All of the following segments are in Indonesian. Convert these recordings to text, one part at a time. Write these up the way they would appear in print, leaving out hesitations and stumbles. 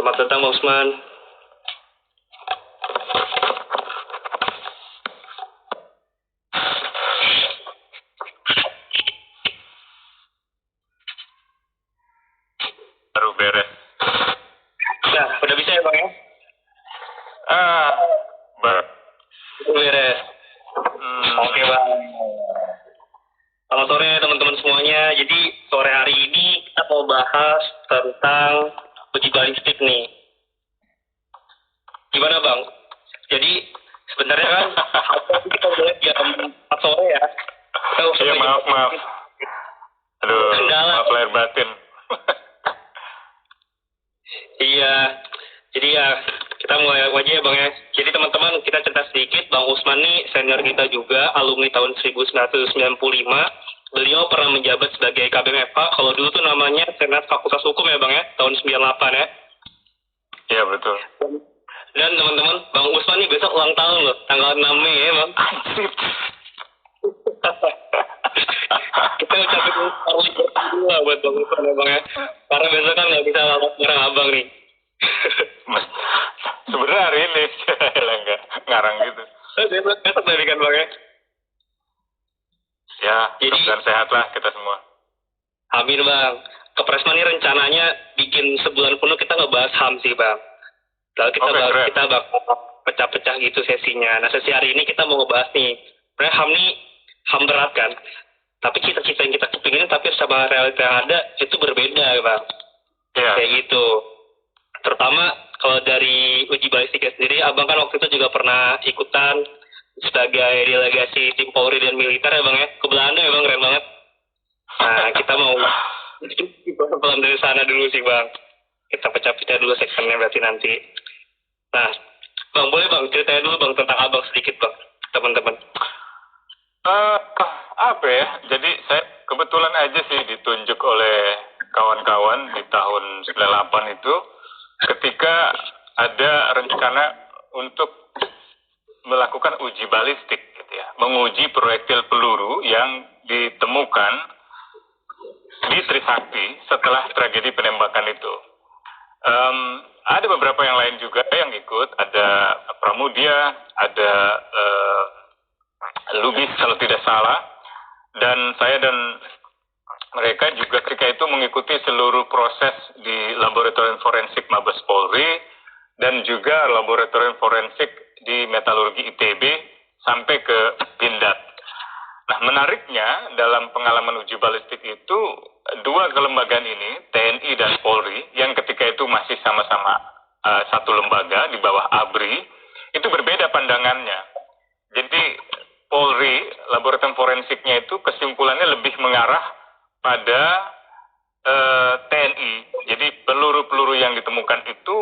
Selamat datang Bang Usman. Baru beres. Nah, udah bisa ya Bang ya? Beres. Oke Bang. Selamat sore teman-teman semuanya. Jadi sore hari ini kita mau bahas tentang uji balistik nih. Gimana Bang? Jadi sebenarnya kan kita mulai jam 4 sore ya. Iya maaf. Aduh, Kendala. maaf lahir batin. Iya. Jadi ya kita mulai aja ya Bang ya. Jadi teman-teman kita cerita sedikit. Bang Usman nih senior kita juga, alumni tahun 1995. Beliau pernah menjabat sebagai KBM-FA. Kalau dulu tuh namanya Senat Fakultas Hukum ya Bang ya, tahun 98 ya. Iya betul. Dan teman-teman, Bang Usman nih besok ulang tahun loh, tanggal 6 Mei ya Bang. Kita ucapin early birthday dulu lah buat Bang Usman ya Bang ya. Karena besok kan nggak bisa lewat bareng abang nih. Sebenarnya hari ini enggak ngarang gitu. Besok dari kan Bang ya. Ya, Jadi dan sehatlah kita semua. amin Bang. Kepresman ini rencananya bikin sebulan penuh kita ngebahas HAM sih Bang. Lalu kita bakal pecah-pecah gitu sesinya. Nah sesi hari ini kita mau ngebahas nih. Sebenarnya HAM nih HAM berat kan. Tapi cita-cita yang kita kepingin tapi sama realita yang ada itu berbeda ya Bang. Iya. Kayak gitu. Terutama kalau dari uji balistiknya sendiri, abang kan waktu itu juga pernah ikutan sebagai delegasi tim Polri dan militer ya Bang ya. Ke Belanda ya Bang, keren banget. Nah kita mau pelan dari sana dulu sih Bang. Kita pecah-pecah dulu segmennya berarti nanti. Nah, Bang boleh Bang ceritain dulu Bang tentang abang sedikit Bang, teman-teman. Apa ya? Jadi saya kebetulan aja sih ditunjuk oleh kawan-kawan di tahun 98 itu ketika ada rencana untuk melakukan uji balistik gitu ya, menguji proyektil peluru yang ditemukan di Trisakti setelah tragedi penembakan itu. Ada beberapa yang lain juga yang ikut, ada Pramudia, ada Lubis kalau tidak salah, dan saya dan mereka juga ketika itu mengikuti seluruh proses di laboratorium forensik Mabes Polri dan juga laboratorium forensik di metalurgi ITB sampai ke Pindad. Nah menariknya dalam pengalaman uji balistik itu dua kelembagaan ini, TNI dan Polri, yang ketika itu masih sama-sama satu lembaga di bawah ABRI, itu berbeda pandangannya. Jadi Polri, laboratorium forensiknya itu kesimpulannya lebih mengarah pada TNI. Jadi peluru-peluru yang ditemukan itu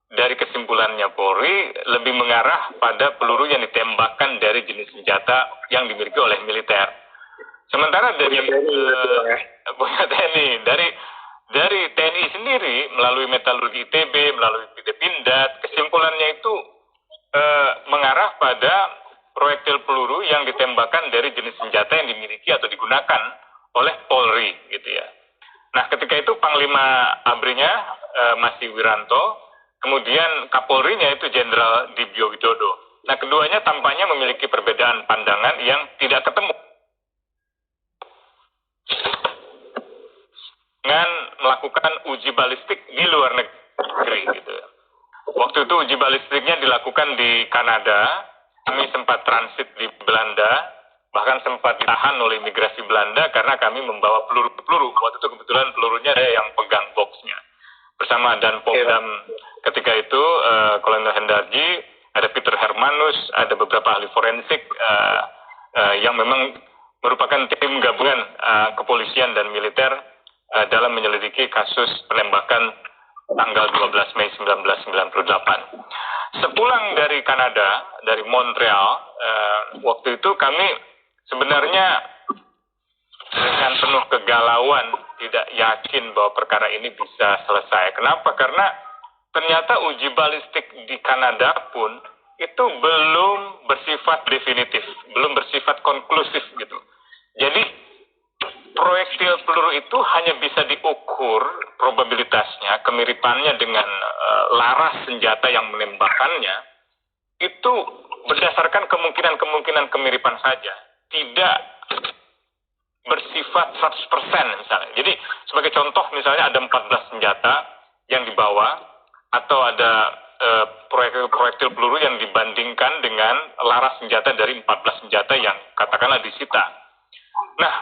dari kesimpulannya Polri lebih mengarah pada peluru yang ditembakkan dari jenis senjata yang dimiliki oleh militer. Sementara dari TNI, dari TNI sendiri melalui metalurgi ITB, melalui Pindad, kesimpulannya itu mengarah pada proyektil peluru yang ditembakkan dari jenis senjata yang dimiliki atau digunakan oleh Polri gitu ya. Nah ketika itu Panglima ABRI-nya masih Wiranto, kemudian Kapolrinya itu Jenderal Dibyo Widodo. Nah keduanya tampaknya memiliki perbedaan pandangan yang tidak ketemu dengan melakukan uji balistik di luar negeri gitu. Waktu itu uji balistiknya dilakukan di Kanada. Kami sempat transit di Belanda, bahkan sempat ditahan oleh imigrasi Belanda karena kami membawa peluru-peluru. Waktu itu kebetulan pelurunya ada yang pegang boxnya. Bersama Dan Pomdam ketika itu, Kolonel Hendarji, ada Peter Hermanus, ada beberapa ahli forensik yang memang merupakan tim gabungan kepolisian dan militer dalam menyelidiki kasus penembakan tanggal 12 Mei 1998. Sepulang dari Kanada, dari Montreal, waktu itu kami sebenarnya dengan penuh kegalauan tidak yakin bahwa perkara ini bisa selesai. Kenapa? Karena ternyata uji balistik di Kanada pun itu belum bersifat definitif, belum bersifat konklusif gitu. Jadi proyektil peluru itu hanya bisa diukur probabilitasnya, kemiripannya dengan laras senjata yang menembakkannya, itu berdasarkan kemungkinan kemiripan saja, tidak bersifat 100% misalnya. Jadi sebagai contoh misalnya ada 14 senjata yang dibawa, atau ada proyektil peluru yang dibandingkan dengan laras senjata dari 14 senjata yang katakanlah disita. Nah,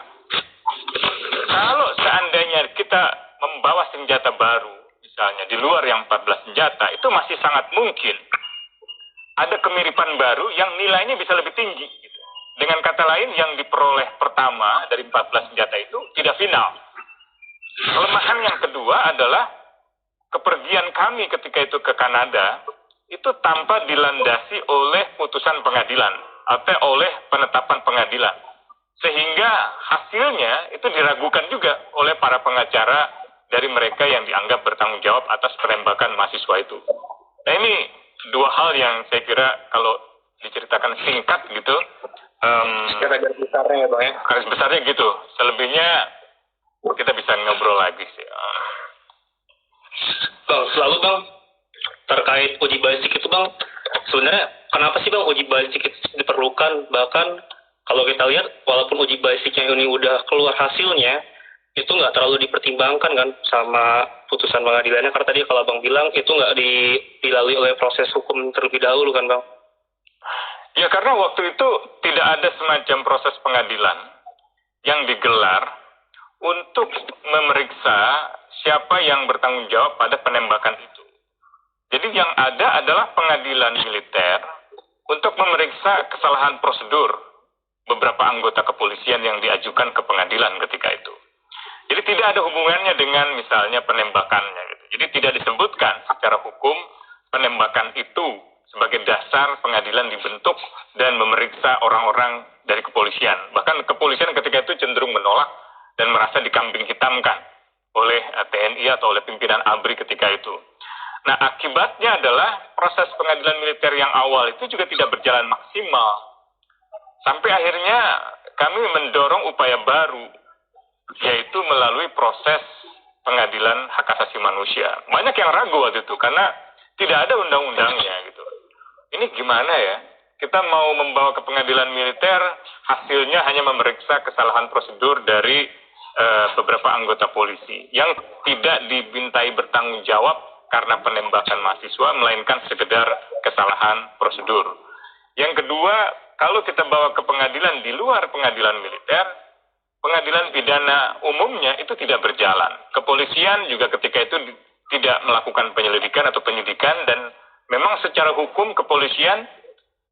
kalau seandainya kita membawa senjata baru, misalnya di luar yang 14 senjata, itu masih sangat mungkin ada kemiripan baru yang nilainya bisa lebih tinggi. Gitu. Dengan kata lain, yang diperoleh pertama dari 14 senjata itu tidak final. Kelemahan yang kedua adalah kepergian kami ketika itu ke Kanada, itu tanpa dilandasi oleh putusan pengadilan, atau oleh penetapan pengadilan. Sehingga hasilnya itu diragukan juga oleh para pengacara dari mereka yang dianggap bertanggung jawab atas penembakan mahasiswa itu. Nah, ini dua hal yang saya kira kalau diceritakan singkat gitu, garis besarnya ya Bang ya. Garis besarnya gitu. Selebihnya kita bisa ngobrol lagi sih. Bang, selalu Bang, terkait uji balistik itu Bang, sebenarnya kenapa sih Bang uji balistik itu diperlukan? Bahkan kalau kita lihat, walaupun uji balistiknya ini udah keluar hasilnya, itu nggak terlalu dipertimbangkan kan sama putusan pengadilannya, karena tadi kalau Bang bilang itu nggak dilalui oleh proses hukum terlebih dahulu kan Bang? Ya, karena waktu itu tidak ada semacam proses pengadilan yang digelar untuk memeriksa siapa yang bertanggung jawab pada penembakan itu. Jadi yang ada adalah pengadilan militer untuk memeriksa kesalahan prosedur beberapa anggota kepolisian yang diajukan ke pengadilan ketika itu. Jadi tidak ada hubungannya dengan misalnya penembakannya. Gitu. Jadi tidak disebutkan secara hukum penembakan itu sebagai dasar pengadilan dibentuk dan memeriksa orang-orang dari kepolisian. Bahkan kepolisian ketika itu cenderung menolak dan merasa dikambing hitamkan oleh TNI atau oleh pimpinan ABRI ketika itu. Nah, akibatnya adalah proses pengadilan militer yang awal itu juga tidak berjalan maksimal. Sampai akhirnya kami mendorong upaya baru, yaitu melalui proses pengadilan hak asasi manusia. Banyak yang ragu waktu itu karena tidak ada undang-undangnya gitu. Ini gimana ya? Kita mau membawa ke pengadilan militer, hasilnya hanya memeriksa kesalahan prosedur dari beberapa anggota polisi yang tidak dimintai bertanggung jawab karena penembakan mahasiswa, melainkan sekedar kesalahan prosedur. Yang kedua, kalau kita bawa ke pengadilan di luar pengadilan militer, pengadilan pidana umumnya itu tidak berjalan. Kepolisian juga ketika itu tidak melakukan penyelidikan atau penyidikan, dan memang secara hukum kepolisian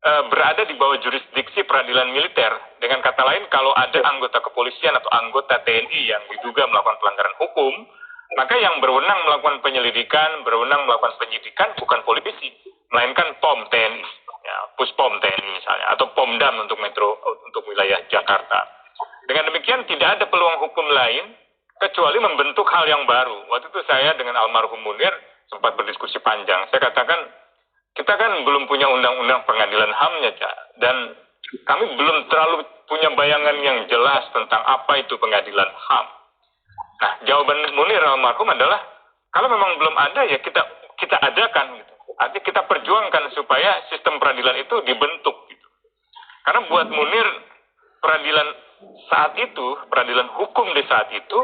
berada di bawah jurisdiksi peradilan militer. Dengan kata lain, kalau ada anggota kepolisian atau anggota TNI yang diduga melakukan pelanggaran hukum, maka yang berwenang melakukan penyelidikan, berwenang melakukan penyidikan bukan polisi, melainkan POM TNI, ya, Puspom TNI misalnya, atau Pomdam untuk untuk wilayah Jakarta. Dengan demikian tidak ada peluang hukum lain kecuali membentuk hal yang baru. Waktu itu saya dengan almarhum Munir sempat berdiskusi panjang. Saya katakan, kita kan belum punya undang-undang pengadilan HAM-nya, Cak. Dan kami belum terlalu punya bayangan yang jelas tentang apa itu pengadilan HAM. Nah, jawaban Munir almarhum adalah, kalau memang belum ada, ya kita adakan. Gitu. Artinya kita perjuangkan supaya sistem peradilan itu dibentuk. Gitu. Karena buat Munir, peradilan saat itu, peradilan hukum di saat itu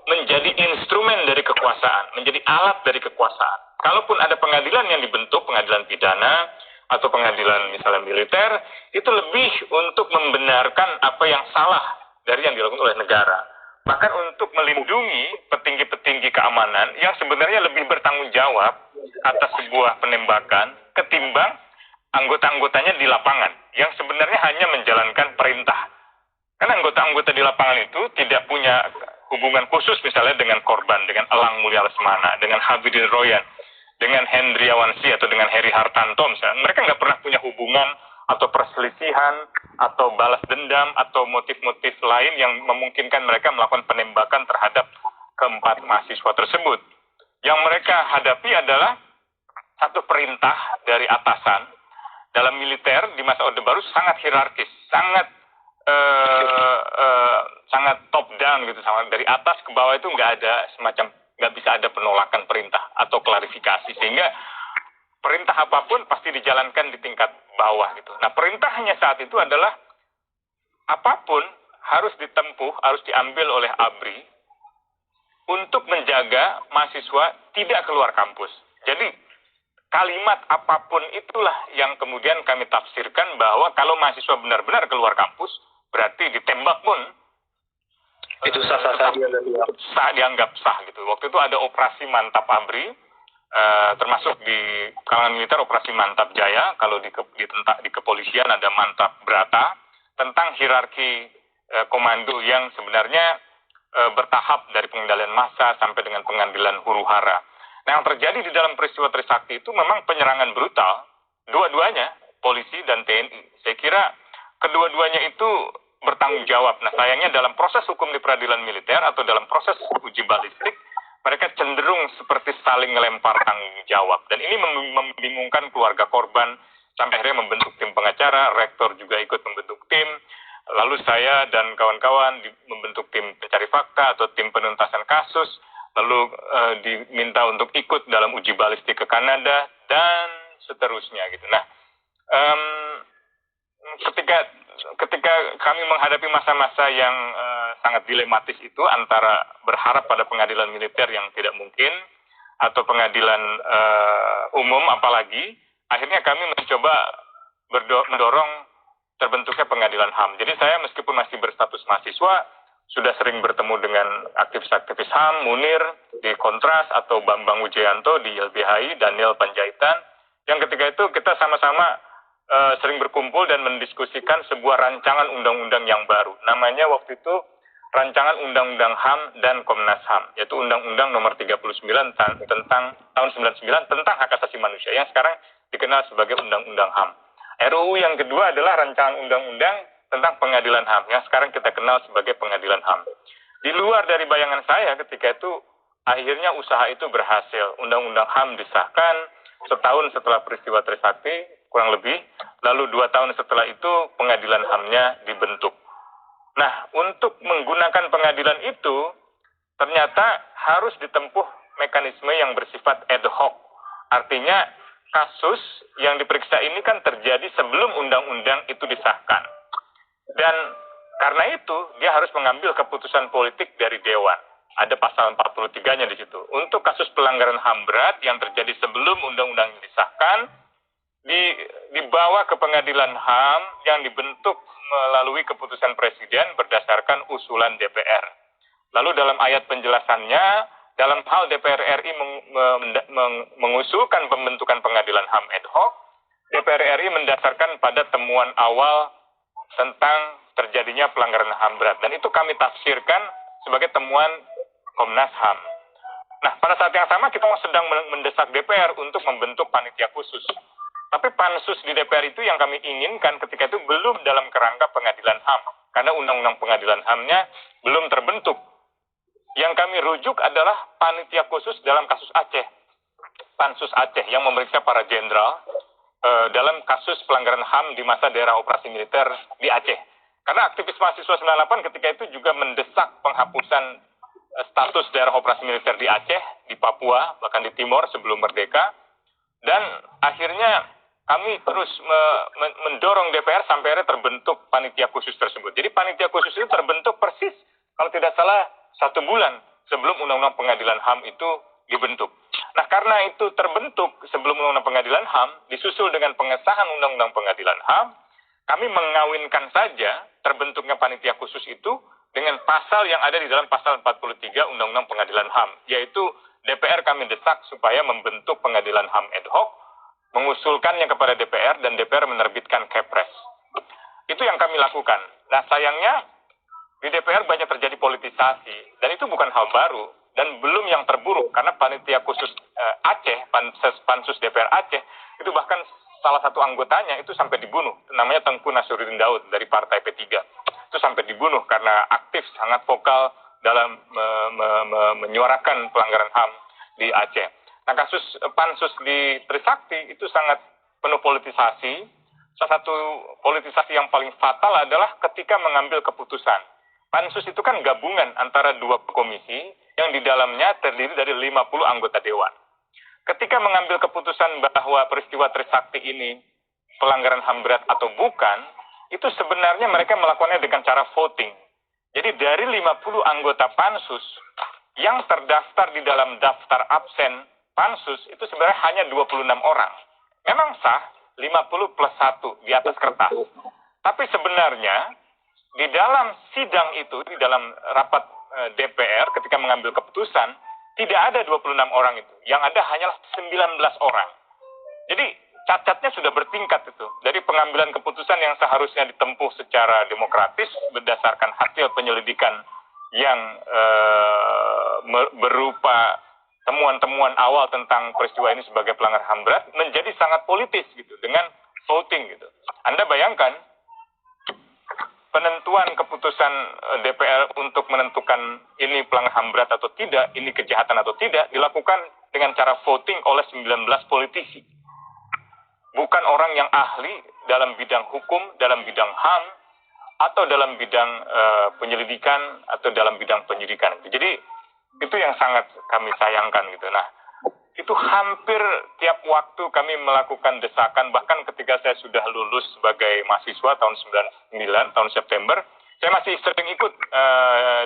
menjadi instrumen dari kekuasaan, menjadi alat dari kekuasaan. Kalaupun ada pengadilan yang dibentuk, pengadilan pidana atau pengadilan misalnya militer, itu lebih untuk membenarkan apa yang salah dari yang dilakukan oleh negara. Bahkan untuk melindungi petinggi-petinggi keamanan yang sebenarnya lebih bertanggung jawab atas sebuah penembakan ketimbang anggota-anggotanya di lapangan yang sebenarnya hanya menjalankan perintah. Karena anggota-anggota di lapangan itu tidak punya hubungan khusus misalnya dengan korban, dengan Elang Mulia Lesmana, dengan Habibudin Royan, dengan Hendriawansi atau dengan Heri Hartanto misalnya. Mereka nggak pernah punya hubungan atau perselisihan atau balas dendam atau motif-motif lain yang memungkinkan mereka melakukan penembakan terhadap keempat mahasiswa tersebut. Yang mereka hadapi adalah satu perintah dari atasan. Dalam militer di masa Orde Baru sangat hierarkis, sangat sangat top down gitu, sangat dari atas ke bawah itu nggak bisa ada penolakan perintah atau klarifikasi, sehingga perintah apapun pasti dijalankan di tingkat bawah gitu. Nah, perintahnya saat itu adalah apapun harus ditempuh, harus diambil oleh ABRI untuk menjaga mahasiswa tidak keluar kampus. Jadi kalimat apapun itulah yang kemudian kami tafsirkan bahwa kalau mahasiswa benar-benar keluar kampus, berarti ditembak pun itu sah-sah saja, dianggap sah gitu. Waktu itu ada operasi Mantap ABRI, termasuk di kalangan militer operasi Mantap Jaya, kalau di kepolisian ada Mantap Brata, tentang hierarki komando yang sebenarnya bertahap dari pengendalian massa sampai dengan pengambilan huru-hara. Nah, yang terjadi di dalam peristiwa Trisakti itu memang penyerangan brutal, dua-duanya, polisi dan TNI. Saya kira kedua-duanya itu bertanggung jawab. Nah, sayangnya dalam proses hukum di peradilan militer atau dalam proses uji balistik, mereka cenderung seperti saling melempar tanggung jawab. Dan ini membingungkan keluarga korban, sampai akhirnya membentuk tim pengacara, rektor juga ikut membentuk tim, lalu saya dan kawan-kawan membentuk tim pencari fakta atau tim penuntasan kasus, lalu diminta untuk ikut dalam uji balistik ke Kanada, dan seterusnya gitu. Nah, ketika kami menghadapi masa-masa yang sangat dilematis itu, antara berharap pada pengadilan militer yang tidak mungkin atau pengadilan umum apalagi, akhirnya kami mencoba mendorong terbentuknya pengadilan HAM. Jadi saya meskipun masih berstatus mahasiswa, sudah sering bertemu dengan aktivis-aktivis HAM, Munir di Kontras atau Bambang Wijayanto di LBHI, Daniel Panjaitan, yang ketika itu kita sama-sama sering berkumpul dan mendiskusikan sebuah rancangan undang-undang yang baru. Namanya waktu itu Rancangan Undang-Undang HAM dan Komnas HAM, yaitu Undang-Undang Nomor 39 tentang tahun 99 tentang hak asasi manusia, yang sekarang dikenal sebagai Undang-Undang HAM. RUU yang kedua adalah Rancangan Undang-Undang tentang Pengadilan HAM, yang sekarang kita kenal sebagai Pengadilan HAM. Di luar dari bayangan saya ketika itu, akhirnya usaha itu berhasil. Undang-Undang HAM disahkan setahun setelah peristiwa Trisakti, kurang lebih, lalu 2 tahun setelah itu Pengadilan HAM-nya dibentuk. Nah, untuk menggunakan pengadilan itu, ternyata harus ditempuh mekanisme yang bersifat ad hoc. Artinya, kasus yang diperiksa ini kan terjadi sebelum undang-undang itu disahkan. Dan karena itu, dia harus mengambil keputusan politik dari Dewan. Ada pasal 43-nya di situ. Untuk kasus pelanggaran HAM berat yang terjadi sebelum undang-undang disahkan, dibawa ke pengadilan HAM yang dibentuk melalui keputusan Presiden berdasarkan usulan DPR. Lalu dalam ayat penjelasannya, dalam hal DPR RI mengusulkan pembentukan pengadilan HAM ad hoc, DPR RI mendasarkan pada temuan awal tentang terjadinya pelanggaran HAM berat. Dan itu kami tafsirkan sebagai temuan Komnas HAM. Nah, pada saat yang sama kita sedang mendesak DPR untuk membentuk panitia khusus. Tapi pansus di DPR itu yang kami inginkan ketika itu belum dalam kerangka pengadilan HAM. Karena undang-undang pengadilan HAM-nya belum terbentuk. Yang kami rujuk adalah panitia khusus dalam kasus Aceh. Pansus Aceh yang memeriksa para jenderal dalam kasus pelanggaran HAM di masa daerah operasi militer di Aceh. Karena aktivis mahasiswa 98 ketika itu juga mendesak penghapusan status daerah operasi militer di Aceh, di Papua, bahkan di Timor sebelum merdeka. Dan akhirnya kami terus mendorong DPR sampai akhirnya terbentuk panitia khusus tersebut. Jadi panitia khusus itu terbentuk persis, kalau tidak salah, 1 bulan sebelum Undang-Undang Pengadilan HAM itu dibentuk. Nah, karena itu terbentuk sebelum Undang-Undang Pengadilan HAM, disusul dengan pengesahan Undang-Undang Pengadilan HAM, kami mengawinkan saja terbentuknya panitia khusus itu dengan pasal yang ada di dalam pasal 43 Undang-Undang Pengadilan HAM, yaitu DPR kami desak supaya membentuk pengadilan HAM ad hoc, mengusulkannya kepada DPR, dan DPR menerbitkan Kepres. Itu yang kami lakukan. Nah, sayangnya di DPR banyak terjadi politisasi, dan itu bukan hal baru, dan belum yang terburuk, karena panitia khusus Aceh, pansus DPR Aceh, itu bahkan salah satu anggotanya itu sampai dibunuh, namanya Tengku Nasruddin Daud dari Partai P3. Itu sampai dibunuh karena aktif, sangat vokal dalam menyuarakan pelanggaran HAM di Aceh. Nah, kasus pansus di Trisakti itu sangat penuh politisasi, salah satu politisasi yang paling fatal adalah ketika mengambil keputusan. Pansus itu kan gabungan antara dua komisi yang di dalamnya terdiri dari 50 anggota dewan. Ketika mengambil keputusan bahwa peristiwa Trisakti ini pelanggaran HAM berat atau bukan, itu sebenarnya mereka melakukannya dengan cara voting. Jadi dari 50 anggota pansus yang terdaftar di dalam daftar absen pansus itu sebenarnya hanya 26 orang. Memang sah 50 plus 1 di atas kertas. Tapi sebenarnya di dalam sidang itu, di dalam rapat DPR ketika mengambil keputusan, tidak ada 26 orang itu. Yang ada hanyalah 19 orang. Jadi cacatnya sudah bertingkat itu. Dari pengambilan keputusan yang seharusnya ditempuh secara demokratis berdasarkan hasil penyelidikan yang berupa temuan-temuan awal tentang peristiwa ini sebagai pelanggaran HAM berat menjadi sangat politis gitu dengan voting gitu. Anda bayangkan penentuan keputusan DPR untuk menentukan ini pelanggaran HAM berat atau tidak, ini kejahatan atau tidak, dilakukan dengan cara voting oleh 19 politisi. Bukan orang yang ahli dalam bidang hukum, dalam bidang HAM, atau dalam bidang penyelidikan, atau dalam bidang penyidikan. Jadi, itu yang sangat kami sayangkan gitu. Nah, itu hampir tiap waktu kami melakukan desakan, bahkan ketika saya sudah lulus sebagai mahasiswa tahun 99, tahun September, saya masih sering ikut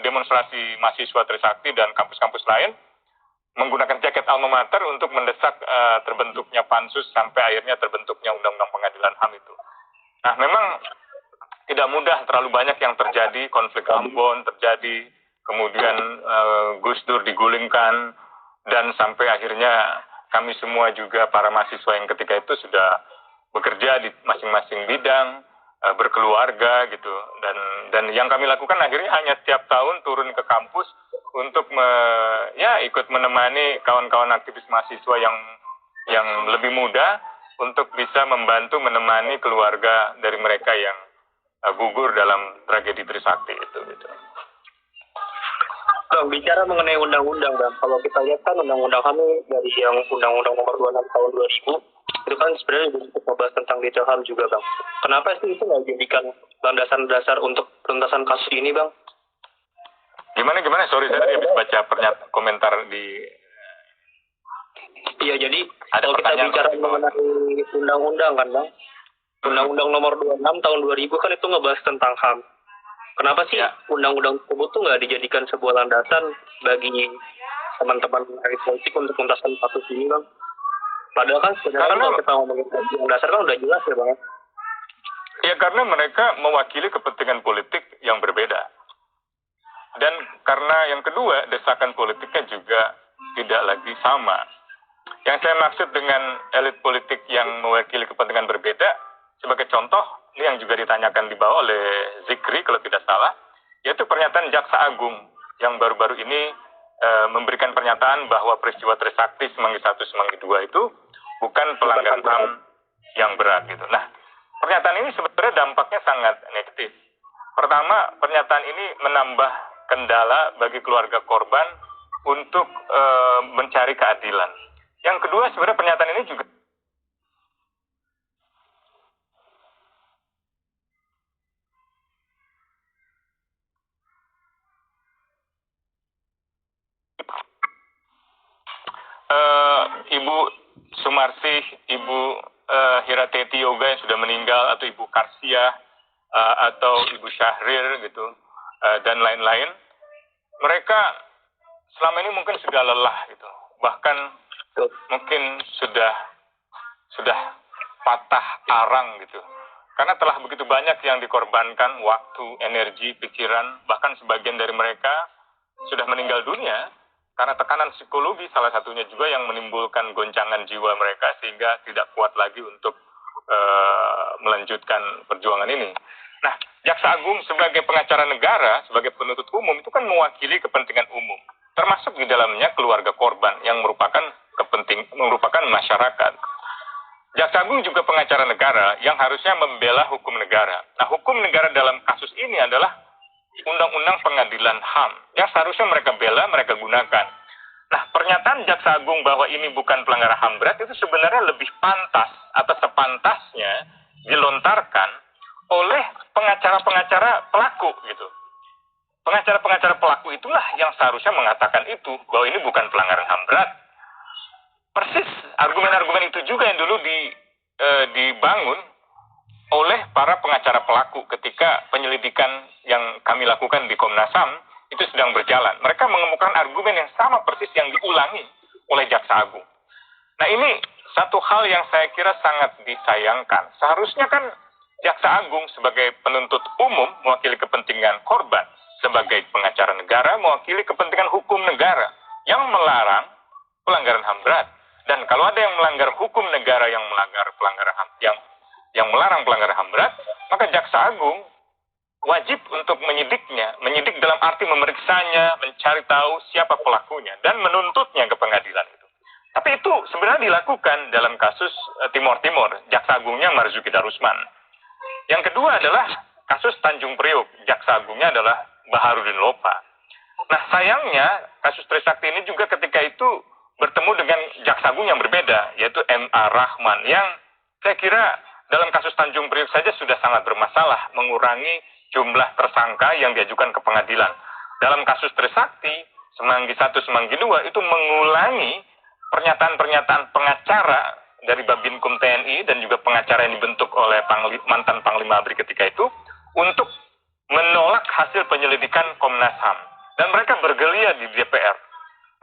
demonstrasi mahasiswa Trisakti dan kampus-kampus lain, menggunakan jaket alma mater untuk mendesak terbentuknya pansus sampai akhirnya terbentuknya Undang-Undang Pengadilan HAM itu. Nah, memang tidak mudah, terlalu banyak yang terjadi, konflik Ambon terjadi, kemudian Gus Dur digulingkan, dan sampai akhirnya kami semua juga para mahasiswa yang ketika itu sudah bekerja di masing-masing bidang, berkeluarga gitu, dan yang kami lakukan akhirnya hanya tiap tahun turun ke kampus untuk ikut menemani kawan-kawan aktivis mahasiswa yang lebih muda untuk bisa membantu menemani keluarga dari mereka yang gugur dalam tragedi Trisakti itu gitu. Bang, bicara mengenai undang-undang, Bang. Kalau kita lihat kan undang-undang kami dari yang Undang-Undang Nomor 26 tahun 2000, itu kan sebenarnya untuk membahas tentang detail HAM juga, Bang. Kenapa sih itu nggak dijadikan landasan dasar untuk penuntasan kasus ini, Bang? Gimana? Sorry, saya habis baca komentar di... Iya, jadi kalau kita bicara mengenai undang-undang kan, Bang. Undang-Undang Nomor 26 tahun 2000 kan itu ngebahas tentang HAM. Kenapa sih undang-undang tersebut tuh nggak dijadikan sebuah landasan bagi teman-teman elit politik untuk menuntaskan kasus ini, Bang? Padahal kan sebenarnya kalau kita ngomongin yang dasar kan udah jelas ya, Bang. Ya, karena mereka mewakili kepentingan politik yang berbeda. Dan karena yang kedua, desakan politiknya juga tidak lagi sama. Yang saya maksud dengan elit politik yang mewakili kepentingan berbeda, sebagai contoh, ini yang juga ditanyakan di bawah oleh Zikri kalau tidak salah, yaitu pernyataan Jaksa Agung yang baru-baru ini memberikan pernyataan bahwa peristiwa Trisakti Semanggi 1, Semanggi 2 itu bukan pelanggaran HAM yang berat gitu. Nah, pernyataan ini sebenarnya dampaknya sangat negatif. Pertama, pernyataan ini menambah kendala bagi keluarga korban untuk mencari keadilan. Yang kedua, sebenarnya pernyataan ini juga Ibu Sumarsih, Ibu Hirateti Yoga yang sudah meninggal, atau Ibu Karsia, atau Ibu Syahrir gitu, dan lain-lain, mereka selama ini mungkin sudah lelah gitu, bahkan mungkin sudah patah arang gitu, karena telah begitu banyak yang dikorbankan, waktu, energi, pikiran, bahkan sebagian dari mereka sudah meninggal dunia karena tekanan psikologi, salah satunya juga yang menimbulkan goncangan jiwa mereka sehingga tidak kuat lagi untuk melanjutkan perjuangan ini. Nah, Jaksa Agung sebagai pengacara negara, sebagai penuntut umum itu kan mewakili kepentingan umum, termasuk di dalamnya keluarga korban yang merupakan masyarakat. Jaksa Agung juga pengacara negara yang harusnya membela hukum negara. Nah, hukum negara dalam kasus ini adalah Undang-Undang Pengadilan HAM yang seharusnya mereka bela, mereka gunakan. Nah, pernyataan Jaksa Agung bahwa ini bukan pelanggaran HAM berat itu sebenarnya lebih pantas atau sepantasnya dilontarkan oleh pengacara-pengacara pelaku gitu. Pengacara-pengacara pelaku itulah yang seharusnya mengatakan itu, bahwa ini bukan pelanggaran HAM berat. Persis argumen-argumen itu juga yang dulu dibangun oleh para pengacara pelaku ketika penyelidikan yang kami lakukan di Komnas HAM itu sedang berjalan. Mereka mengemukakan argumen yang sama persis yang diulangi oleh Jaksa Agung. Nah, ini satu hal yang saya kira sangat disayangkan. Seharusnya kan Jaksa Agung sebagai penuntut umum mewakili kepentingan korban, sebagai pengacara negara mewakili kepentingan hukum negara yang melarang pelanggaran HAM berat. Dan kalau ada yang melanggar hukum negara yang melanggar pelanggaran HAM, yang melarang pelanggaran HAM berat, maka Jaksa Agung wajib untuk menyidiknya, menyidik dalam arti memeriksanya, mencari tahu siapa pelakunya, dan menuntutnya ke pengadilan. Tapi itu sebenarnya dilakukan dalam kasus Timor Timur, Jaksa Agungnya Marzuki Darusman. Yang kedua adalah kasus Tanjung Priok, Jaksa Agungnya adalah Baharudin Lopa. Nah, sayangnya kasus Trisakti ini juga ketika itu bertemu dengan Jaksa Agung yang berbeda, yaitu M.A. Rahman, yang saya kira dalam kasus Tanjung Priok saja sudah sangat bermasalah mengurangi jumlah tersangka yang diajukan ke pengadilan. Dalam kasus Trisakti, Semanggi 1, Semanggi 2 itu mengulangi pernyataan-pernyataan pengacara dari Babinkum TNI dan juga pengacara yang dibentuk oleh mantan Panglima ABRI ketika itu untuk menolak hasil penyelidikan Komnas HAM. Dan mereka bergelia di DPR.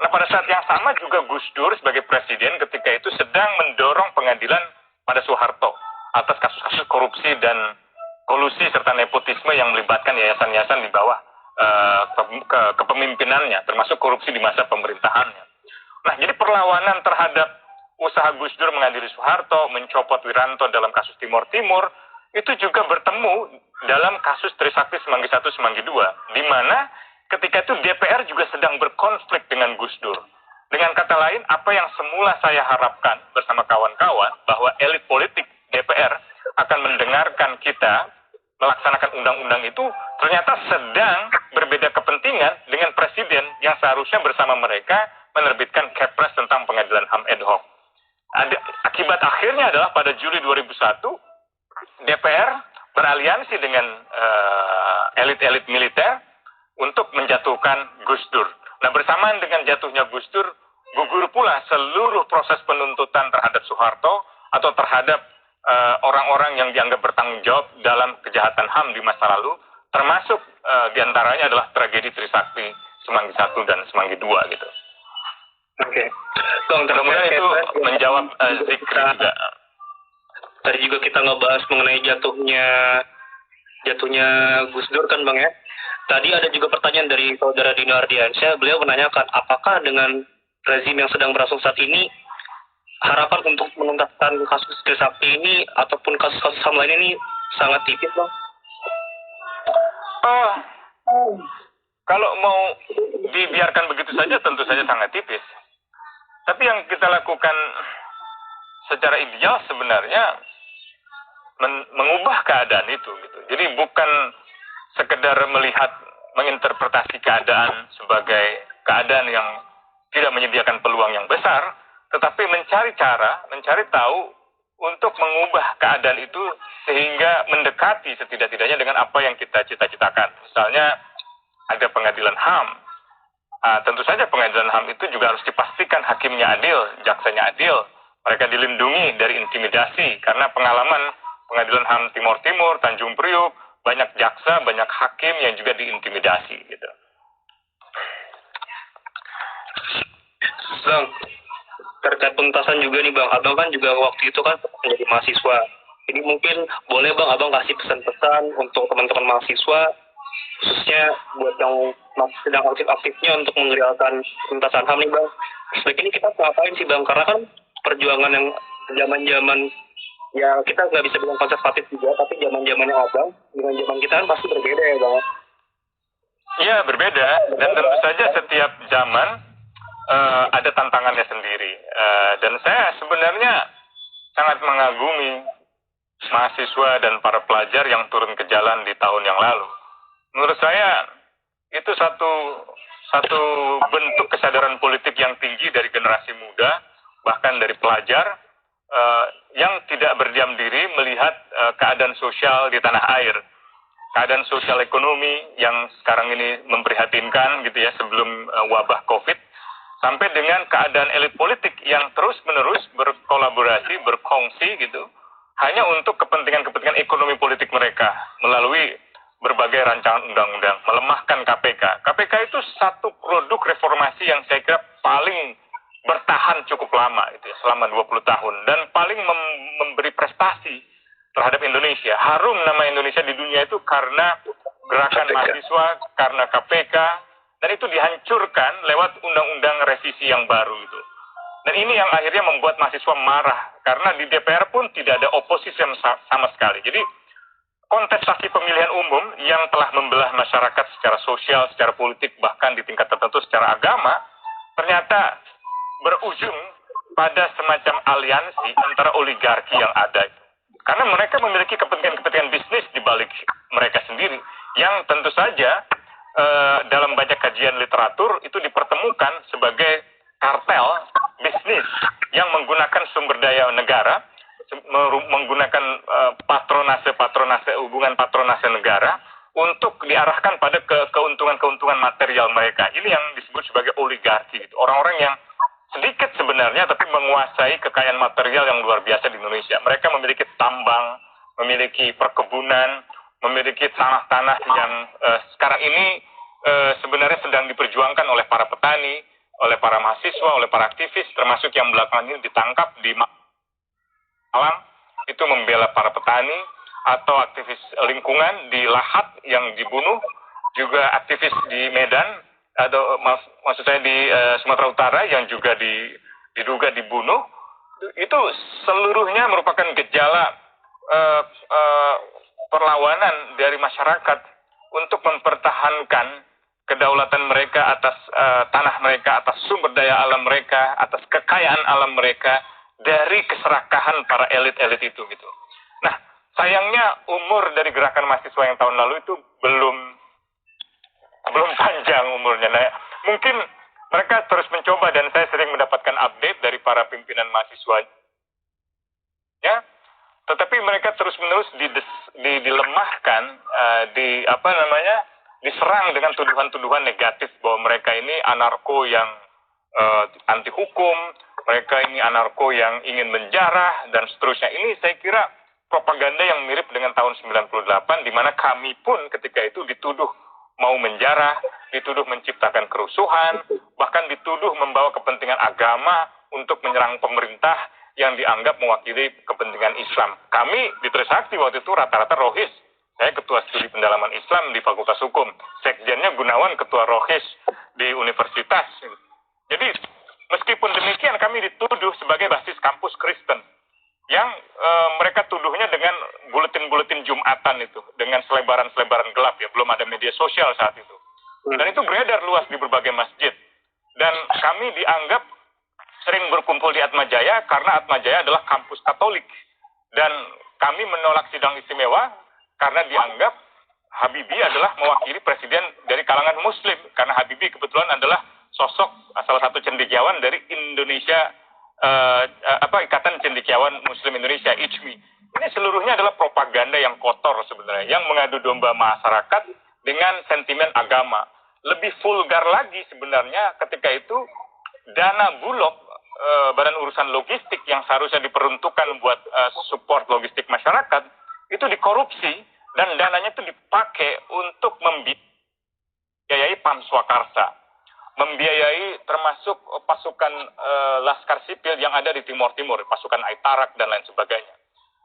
Nah, pada saat yang sama juga Gus Dur sebagai presiden ketika itu sedang mendorong pengadilan pada Soeharto atas kasus-kasus korupsi dan kolusi serta nepotisme yang melibatkan yayasan-yayasan di bawah kepemimpinannya, termasuk korupsi di masa pemerintahannya. Nah, jadi perlawanan terhadap usaha Gus Dur mengadili Soeharto, mencopot Wiranto dalam kasus Timor Timur, itu juga bertemu dalam kasus Trisakti Semanggi 1, Semanggi 2, di mana ketika itu DPR juga sedang berkonflik dengan Gus Dur. Dengan kata lain, apa yang semula saya harapkan bersama kawan-kawan, bahwa elit politik DPR akan mendengarkan kita melaksanakan undang-undang itu, ternyata sedang berbeda kepentingan dengan presiden yang seharusnya bersama mereka menerbitkan Kepres tentang pengadilan HAM ad hoc. Akibat akhirnya adalah pada Juli 2001, DPR beraliansi dengan elit-elit militer untuk menjatuhkan Gus Dur. Nah, bersamaan dengan jatuhnya Gus Dur, gugur pula seluruh proses penuntutan terhadap Soeharto atau terhadap orang-orang yang dianggap bertanggung jawab dalam kejahatan HAM di masa lalu, termasuk diantaranya adalah tragedi Trisakti Semanggi 1 dan Semanggi 2 gitu. Oke. Kemudian itu menjawab Zikri juga. Tadi juga kita ngebahas mengenai jatuhnya Gus Dur kan Bang ya. Tadi ada juga pertanyaan dari saudara Dino Ardiansyah. Beliau menanyakan apakah dengan rezim yang sedang berlangsung saat ini harapan untuk menuntaskan kasus Trisakti ini ataupun kasus-kasus HAM lain ini sangat tipis Bang? Kalau mau dibiarkan begitu saja tentu saja sangat tipis. Tapi yang kita lakukan secara ideal sebenarnya mengubah keadaan itu gitu. Jadi bukan sekedar melihat, menginterpretasi keadaan sebagai keadaan yang tidak menyediakan peluang yang besar, tetapi mencari cara, mencari tahu untuk mengubah keadaan itu sehingga mendekati setidak-tidaknya dengan apa yang kita cita-citakan. Misalnya ada pengadilan HAM. Tentu saja pengadilan HAM itu juga harus dipastikan hakimnya adil, jaksanya adil. Mereka dilindungi dari intimidasi karena pengalaman pengadilan HAM Timor Timur, Tanjung Priok, banyak jaksa, banyak hakim yang juga diintimidasi gitu. Bang, terkait penuntasan juga nih Bang, Abang kan juga waktu itu kan menjadi mahasiswa. Jadi mungkin boleh Bang Abang kasih pesan-pesan untuk teman-teman mahasiswa, khususnya buat yang masih sedang aktif-aktifnya untuk mengerjakan penuntasan HAM nih Bang. Sebaiknya ini kita ngapain sih Bang? Karena kan perjuangan yang zaman-zaman ya kita nggak bisa bilang konservatif juga, tapi zaman-zamannya Abang dengan zaman kita kan pasti berbeda ya Bang. Iya, berbeda. Dan tentu saja setiap zaman ada tantangannya sendiri. Dan saya sebenarnya sangat mengagumi mahasiswa dan para pelajar yang turun ke jalan di tahun yang lalu. Menurut saya itu satu bentuk kesadaran politik yang tinggi dari generasi muda, bahkan dari pelajar, yang tidak berdiam diri melihat keadaan sosial di tanah air. Keadaan sosial ekonomi yang sekarang ini memprihatinkan gitu ya, sebelum wabah COVID, sampai dengan keadaan elit politik yang terus-menerus berkolaborasi, berkongsi gitu, hanya untuk kepentingan-kepentingan ekonomi politik mereka melalui berbagai rancangan undang-undang, melemahkan KPK. KPK itu satu produk reformasi yang saya kira paling bertahan cukup lama itu ya, selama 20 tahun, dan paling memberi prestasi terhadap Indonesia. Harum nama Indonesia di dunia itu karena gerakan mahasiswa, karena KPK, dan itu dihancurkan lewat undang-undang revisi yang baru itu. Dan ini yang akhirnya membuat mahasiswa marah, karena di DPR pun tidak ada oposisi sama sekali. Jadi kontestasi pemilihan umum yang telah membelah masyarakat secara sosial, secara politik, bahkan di tingkat tertentu secara agama, ternyata berujung pada semacam aliansi antara oligarki yang ada. Karena mereka memiliki kepentingan-kepentingan bisnis di balik mereka sendiri, yang tentu saja dalam banyak kajian literatur itu dipertemukan sebagai kartel bisnis yang menggunakan sumber daya negara, menggunakan hubungan patronase negara untuk diarahkan pada keuntungan-keuntungan material mereka. Ini yang disebut sebagai oligarki. Orang-orang yang sedikit sebenarnya tapi menguasai kekayaan material yang luar biasa di Indonesia. Mereka memiliki tambang, memiliki perkebunan, memiliki tanah-tanah yang sekarang ini sebenarnya sedang diperjuangkan oleh para petani, oleh para mahasiswa, oleh para aktivis, termasuk yang belakangan ini ditangkap di Malang, itu membela para petani, atau aktivis lingkungan di Lahat yang dibunuh, juga aktivis di Medan, atau maksud saya di Sumatera Utara yang juga diduga dibunuh. Itu seluruhnya merupakan gejala perlawanan dari masyarakat untuk mempertahankan kedaulatan mereka atas tanah mereka, atas sumber daya alam mereka, atas kekayaan alam mereka dari keserakahan para elit-elit itu gitu. Nah, sayangnya umur dari gerakan mahasiswa yang tahun lalu itu belum panjang umurnya. Nah, mungkin mereka terus mencoba, dan saya sering mendapatkan update dari para pimpinan mahasiswa. Ya, tetapi mereka terus-menerus dilemahkan, diserang dengan tuduhan-tuduhan negatif bahwa mereka ini anarko yang anti hukum, mereka ini anarko yang ingin menjarah, dan seterusnya. Ini saya kira propaganda yang mirip dengan tahun 98, di mana kami pun ketika itu dituduh mau menjarah, dituduh menciptakan kerusuhan, bahkan dituduh membawa kepentingan agama untuk menyerang pemerintah yang dianggap mewakili kepentingan Islam. Kami di Trisakti waktu itu rata-rata Rohis. Saya ketua studi pendalaman Islam di Fakultas Hukum. Sekjennya Gunawan, ketua Rohis di universitas. Jadi meskipun demikian kami dituduh sebagai basis kampus Kristen, yang mereka tuduhnya dengan buletin-buletin Jumatan itu, dengan selebaran-selebaran gelap ya, belum ada media sosial saat itu. Dan itu beredar luas di berbagai masjid. Dan kami dianggap sering berkumpul di Atmajaya karena Atmajaya adalah kampus Katolik. Dan kami menolak sidang istimewa karena dianggap Habibie adalah mewakili presiden dari kalangan Muslim. Karena Habibie kebetulan adalah sosok salah satu cendekiawan dari Indonesia, Ikatan Cendekiawan Muslim Indonesia, ICMI. Ini seluruhnya adalah propaganda yang kotor sebenarnya, yang mengadu domba masyarakat dengan sentimen agama. Lebih vulgar lagi sebenarnya ketika itu dana Bulog, Badan Urusan Logistik yang seharusnya diperuntukkan buat support logistik masyarakat, itu dikorupsi, dan dananya itu dipakai untuk membiayai Pam Swakarsa, membiayai termasuk pasukan Laskar Sipil yang ada di Timur Timur, pasukan Aitarak dan lain sebagainya.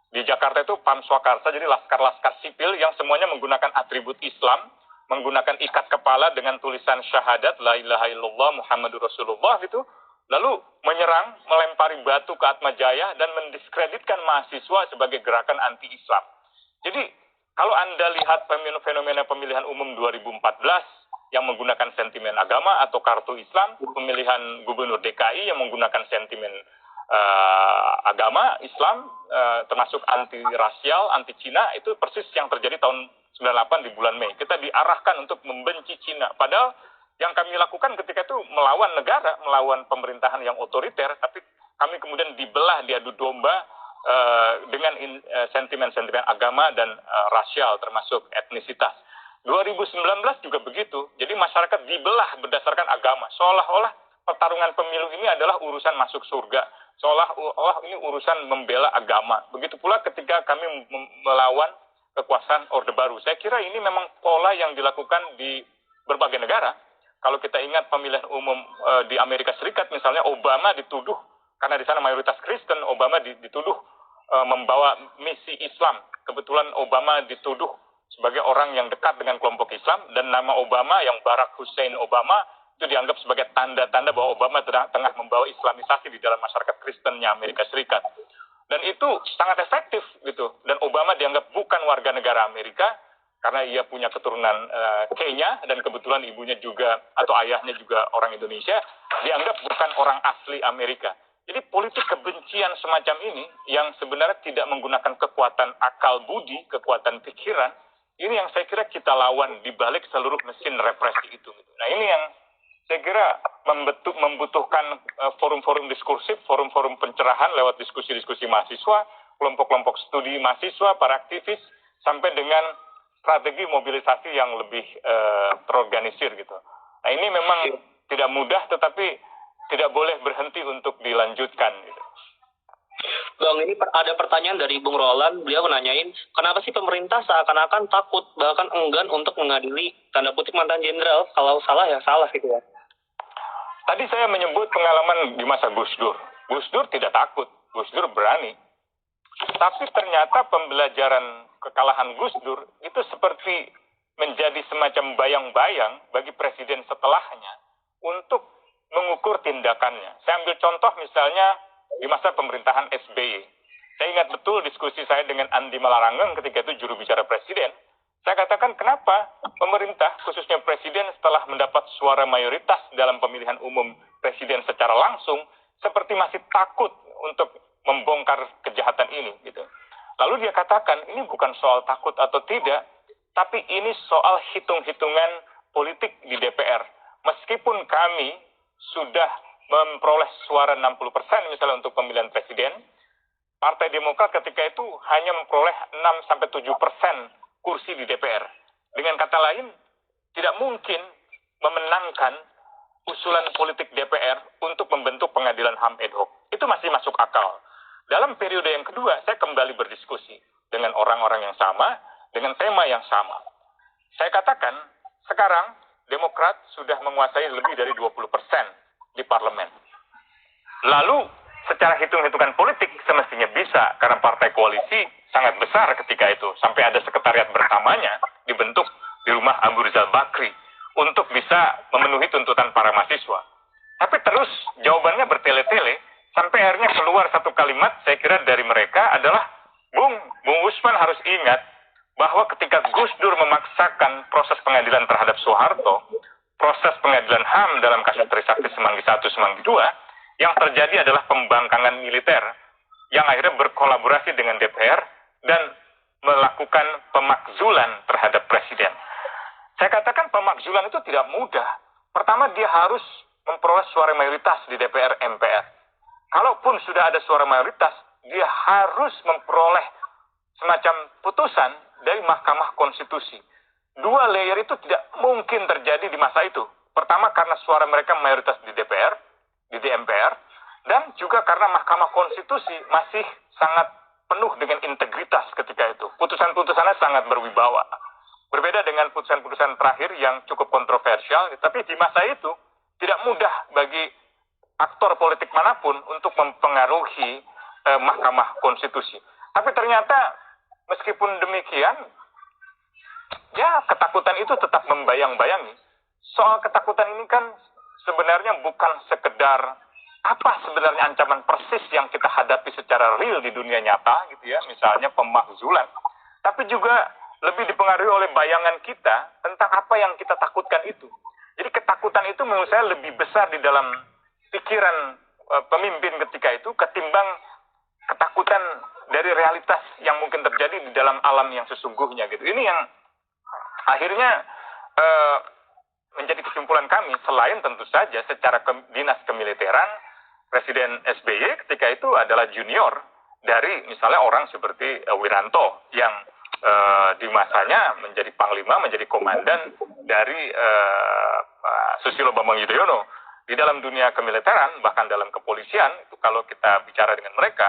Di Jakarta itu Pam Swakarsa, jadi laskar-laskar sipil yang semuanya menggunakan atribut Islam, menggunakan ikat kepala dengan tulisan syahadat la ilaha illallah Muhammadur Rasulullah gitu, lalu menyerang, melempari batu ke Atmajaya dan mendiskreditkan mahasiswa sebagai gerakan anti-Islam. Jadi kalau Anda lihat fenomena pemilihan umum 2014 yang menggunakan sentimen agama atau kartu Islam, pemilihan gubernur DKI yang menggunakan sentimen agama Islam, termasuk anti rasial, anti Cina, itu persis yang terjadi tahun 98 di bulan Mei. Kita diarahkan untuk membenci Cina, padahal yang kami lakukan ketika itu melawan negara, melawan pemerintahan yang otoriter, tapi kami kemudian dibelah, diadu domba dengan sentimen-sentimen agama dan rasial termasuk etnisitas. 2019 juga begitu. Jadi masyarakat dibelah berdasarkan agama. Seolah-olah pertarungan pemilu ini adalah urusan masuk surga. Seolah-olah ini urusan membela agama. Begitu pula ketika kami melawan kekuasaan Orde Baru. Saya kira ini memang pola yang dilakukan di berbagai negara. Kalau kita ingat pemilihan umum di Amerika Serikat misalnya, Obama dituduh, karena di sana mayoritas Kristen, Obama dituduh membawa misi Islam. Kebetulan Obama dituduh sebagai orang yang dekat dengan kelompok Islam, dan nama Obama yang Barack Hussein Obama itu dianggap sebagai tanda-tanda bahwa Obama tengah membawa Islamisasi di dalam masyarakat Kristennya Amerika Serikat. Dan itu sangat efektif gitu. Dan Obama dianggap bukan warga negara Amerika karena ia punya keturunan Kenya, dan kebetulan ibunya juga atau ayahnya juga orang Indonesia, dianggap bukan orang asli Amerika. Jadi politik kebencian semacam ini yang sebenarnya tidak menggunakan kekuatan akal budi, kekuatan pikiran, ini yang saya kira kita lawan di balik seluruh mesin represi itu. Nah ini yang saya kira membutuhkan forum-forum diskursif, forum-forum pencerahan lewat diskusi-diskusi mahasiswa, kelompok-kelompok studi mahasiswa, para aktivis, sampai dengan strategi mobilisasi yang lebih terorganisir gitu. Nah ini memang tidak mudah, tetapi tidak boleh berhenti untuk dilanjutkan gitu. Bang, ini ada pertanyaan dari Bung Roland. Beliau menanyain, kenapa sih pemerintah seakan-akan takut, bahkan enggan untuk mengadili tanda kutip mantan jenderal? Kalau salah ya salah gitu ya. Tadi saya menyebut pengalaman di masa Gus Dur. Gus Dur tidak takut, Gus Dur berani. Tapi ternyata pembelajaran kekalahan Gus Dur itu seperti menjadi semacam bayang-bayang bagi presiden setelahnya untuk mengukur tindakannya. Saya ambil contoh misalnya di masa pemerintahan SBY. Saya ingat betul diskusi saya dengan Andi Malarangeng ketika itu juru bicara presiden. Saya katakan kenapa pemerintah, khususnya presiden setelah mendapat suara mayoritas dalam pemilihan umum presiden secara langsung, seperti masih takut untuk membongkar kejahatan ini. Gitu. Lalu dia katakan ini bukan soal takut atau tidak, tapi ini soal hitung-hitungan politik di DPR. Meskipun kami sudah memperoleh suara 60% misalnya untuk pemilihan presiden, Partai Demokrat ketika itu hanya memperoleh 6-7% kursi di DPR. Dengan kata lain, tidak mungkin memenangkan usulan politik DPR untuk membentuk pengadilan HAM ad hoc. Itu masih masuk akal. Dalam periode yang kedua, saya kembali berdiskusi dengan orang-orang yang sama, dengan tema yang sama. Saya katakan, sekarang Demokrat sudah menguasai lebih dari 20% di parlemen. Lalu, secara hitung-hitungan politik semestinya bisa, karena partai koalisi sangat besar ketika itu, sampai ada sekretariat bersamanya dibentuk di rumah Abu Rizal Bakri untuk bisa memenuhi tuntutan para mahasiswa. Tapi terus jawabannya bertele-tele, sampai akhirnya keluar satu kalimat, saya kira dari mereka adalah, Bung Usman harus ingat bahwa ketika Gus Dur memaksakan proses pengadilan terhadap Soeharto, proses pengadilan HAM dalam kasus Trisakti Semanggi I, Semanggi II, yang terjadi adalah pembangkangan militer yang akhirnya berkolaborasi dengan DPR dan melakukan pemakzulan terhadap presiden. Saya katakan pemakzulan itu tidak mudah. Pertama, dia harus memperoleh suara mayoritas di DPR MPR. Kalaupun sudah ada suara mayoritas, dia harus memperoleh semacam putusan dari Mahkamah Konstitusi. Dua layer itu tidak mungkin terjadi di masa itu. Pertama, karena suara mereka mayoritas di DPR, di DMPR, dan juga karena Mahkamah Konstitusi masih sangat penuh dengan integritas ketika itu. Putusan-putusannya sangat berwibawa. Berbeda dengan putusan-putusan terakhir yang cukup kontroversial, tapi di masa itu tidak mudah bagi aktor politik manapun untuk mempengaruhi Mahkamah Konstitusi. Tapi ternyata meskipun demikian, ya ketakutan itu tetap membayang-bayangi. Soal ketakutan ini kan sebenarnya bukan sekedar apa sebenarnya ancaman persis yang kita hadapi secara real di dunia nyata gitu ya, misalnya pemakzulan, tapi juga lebih dipengaruhi oleh bayangan kita tentang apa yang kita takutkan itu. Jadi ketakutan itu menurut saya lebih besar di dalam pikiran pemimpin ketika itu ketimbang ketakutan dari realitas yang mungkin terjadi di dalam alam yang sesungguhnya gitu. Ini yang akhirnya menjadi kesimpulan kami, selain tentu saja secara dinas kemiliteran, Presiden SBY ketika itu adalah junior dari misalnya orang seperti Wiranto yang di masanya menjadi panglima, menjadi komandan dari Susilo Bambang Yudhoyono. Di dalam dunia kemiliteran, bahkan dalam kepolisian, itu kalau kita bicara dengan mereka,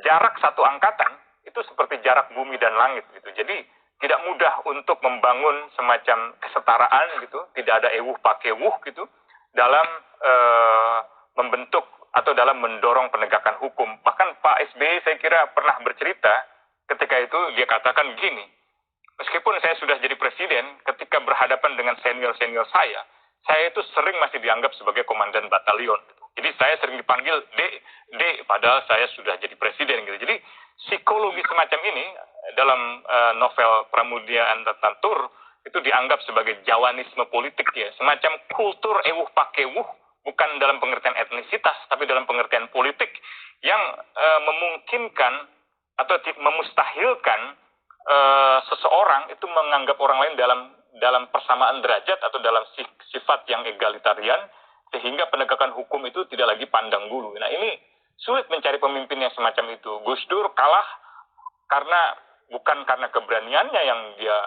jarak satu angkatan itu seperti jarak bumi dan langit gitu. Jadi tidak mudah untuk membangun semacam kesetaraan gitu, tidak ada ewuh pakewuh gitu dalam membentuk atau dalam mendorong penegakan hukum. Bahkan Pak SBY saya kira pernah bercerita ketika itu dia katakan gini, meskipun saya sudah jadi presiden, ketika berhadapan dengan senior-senior saya itu sering masih dianggap sebagai komandan batalion. Jadi saya sering dipanggil D, padahal saya sudah jadi presiden gitu. Jadi psikologi semacam ini dalam novel Pramudia Anantatur itu dianggap sebagai jawanisme politik ya, semacam kultur ewuh pakewuh, bukan dalam pengertian etnisitas, tapi dalam pengertian politik yang memungkinkan atau memustahilkan seseorang itu menganggap orang lain dalam persamaan derajat atau dalam sifat yang egalitarian, sehingga penegakan hukum itu tidak lagi pandang bulu. Nah ini sulit mencari pemimpin yang semacam itu. Gus Dur kalah bukan karena keberaniannya yang dia